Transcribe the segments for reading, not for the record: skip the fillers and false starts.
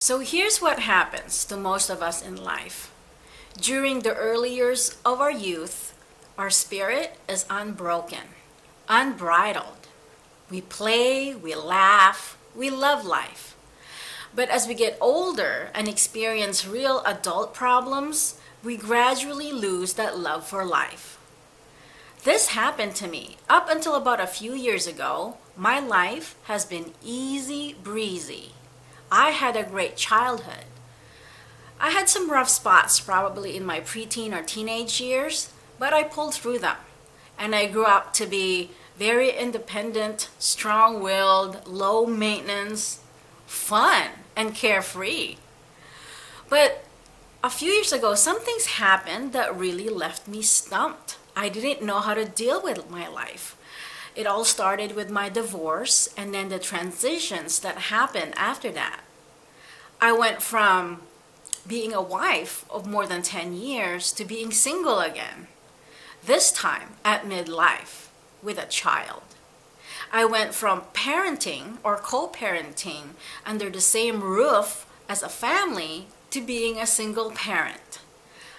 So here's what happens to most of us in life. During the early years of our youth, our spirit is unbroken, unbridled. We play, we laugh, we love life. But as we get older and experience real adult problems, we gradually lose that love for life. This happened to me. Up until about a few years ago, my life has been easy breezy. I had a great childhood. I had some rough spots probably in my preteen or teenage years, but I pulled through them. And I grew up to be very independent, strong willed, low maintenance, fun, and carefree. But a few years ago, some things happened that really left me stumped. I didn't know how to deal with my life. It all started with my divorce and then the transitions that happened after that. I went from being a wife of more than 10 years to being single again, this time at midlife with a child. I went from parenting or co-parenting under the same roof as a family to being a single parent.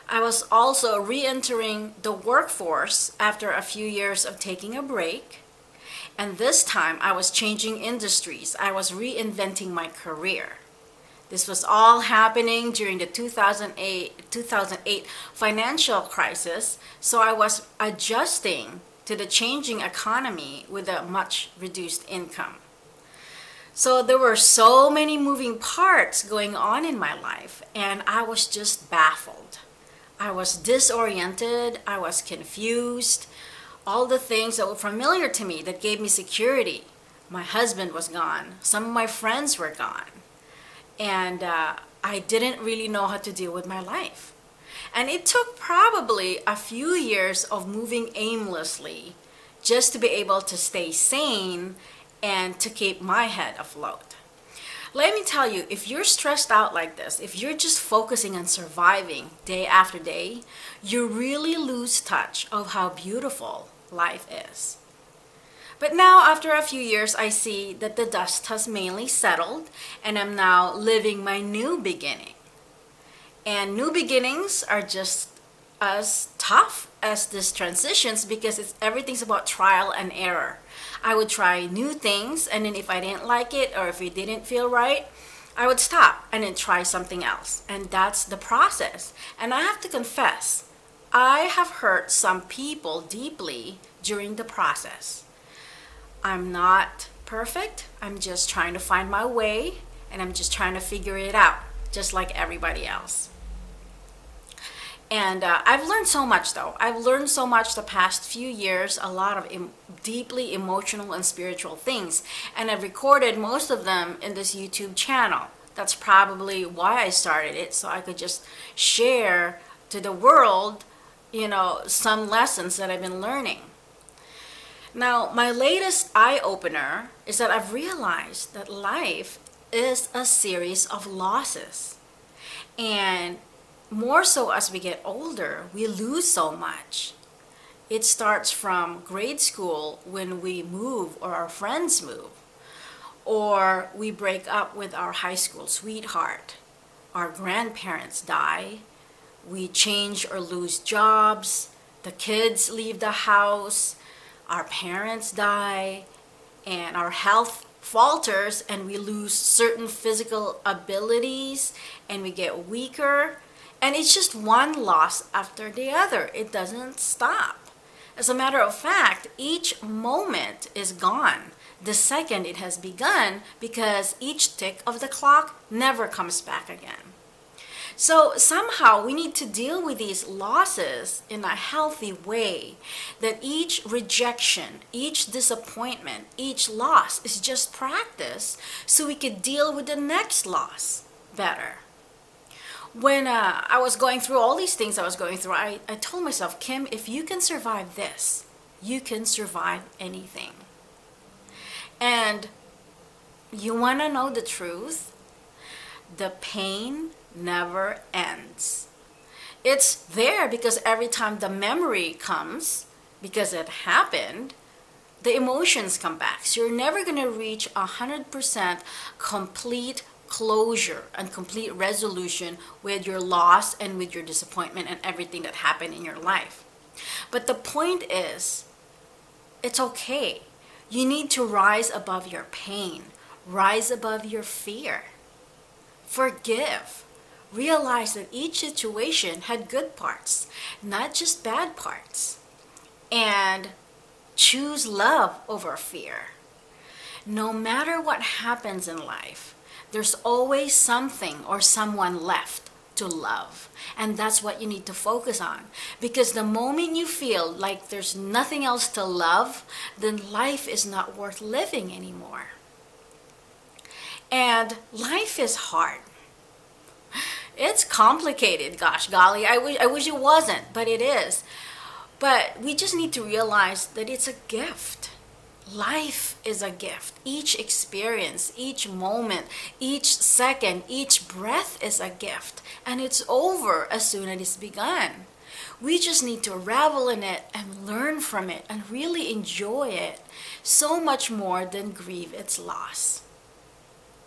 I was also re-entering the workforce after a few years of taking a break. And this time I was changing industries. I was reinventing my career. This was all happening during the 2008 financial crisis, so I was adjusting to the changing economy with a much reduced income. So there were so many moving parts going on in my life, and I was just baffled. I was disoriented, I was confused. All the things that were familiar to me that gave me security. My husband was gone, some of my friends were gone, and I didn't really know how to deal with my life. And it took probably a few years of moving aimlessly just to be able to stay sane and to keep my head afloat. Let me tell you, if you're stressed out like this, if you're just focusing on surviving day after day, you really lose touch of how beautiful life is. But now, after a few years, I see that the dust has mainly settled and I'm now living my new beginning. And new beginnings are just as tough as these transitions because everything's about trial and error. I would try new things, and then if I didn't like it or if it didn't feel right, I would stop and then try something else. And that's the process. And I have to confess, I have hurt some people deeply during the process. I'm not perfect. I'm just trying to find my way, and I'm just trying to figure it out, just like everybody else. And I've learned so much, though. I've learned so much the past few years, a lot of deeply emotional and spiritual things. And I've recorded most of them in this YouTube channel. That's probably why I started it, so I could just share to the world, some lessons that I've been learning. Now, my latest eye-opener is that I've realized that life is a series of losses. And more so as we get older, we lose so much. It starts from grade school when we move or our friends move, or we break up with our high school sweetheart. Our grandparents die. We change or lose jobs. The kids leave the house. Our parents die. And our health falters and we lose certain physical abilities and we get weaker. And it's just one loss after the other. It doesn't stop. As a matter of fact, each moment is gone the second it has begun because each tick of the clock never comes back again. So somehow we need to deal with these losses in a healthy way, that each rejection, each disappointment, each loss is just practice so we could deal with the next loss better. When I was going through all these things I was going through, I told myself, Kim, if you can survive this, you can survive anything. And you want to know the truth? The pain never ends. It's there because every time the memory comes, because it happened, the emotions come back. So you're never going to reach 100% complete closure and complete resolution with your loss and with your disappointment and everything that happened in your life. But the point is, it's okay. You need to rise above your pain, rise above your fear. Forgive. Realize that each situation had good parts, not just bad parts. And choose love over fear. No matter what happens in life, there's always something or someone left to love. And that's what you need to focus on. Because the moment you feel like there's nothing else to love, then life is not worth living anymore. And life is hard. It's complicated, gosh golly. I wish it wasn't, but it is. But we just need to realize that it's a gift. Life is a gift. Each experience, each moment, each second, each breath is a gift. And it's over as soon as it's begun. We just need to revel in it and learn from it and really enjoy it so much more than grieve its loss.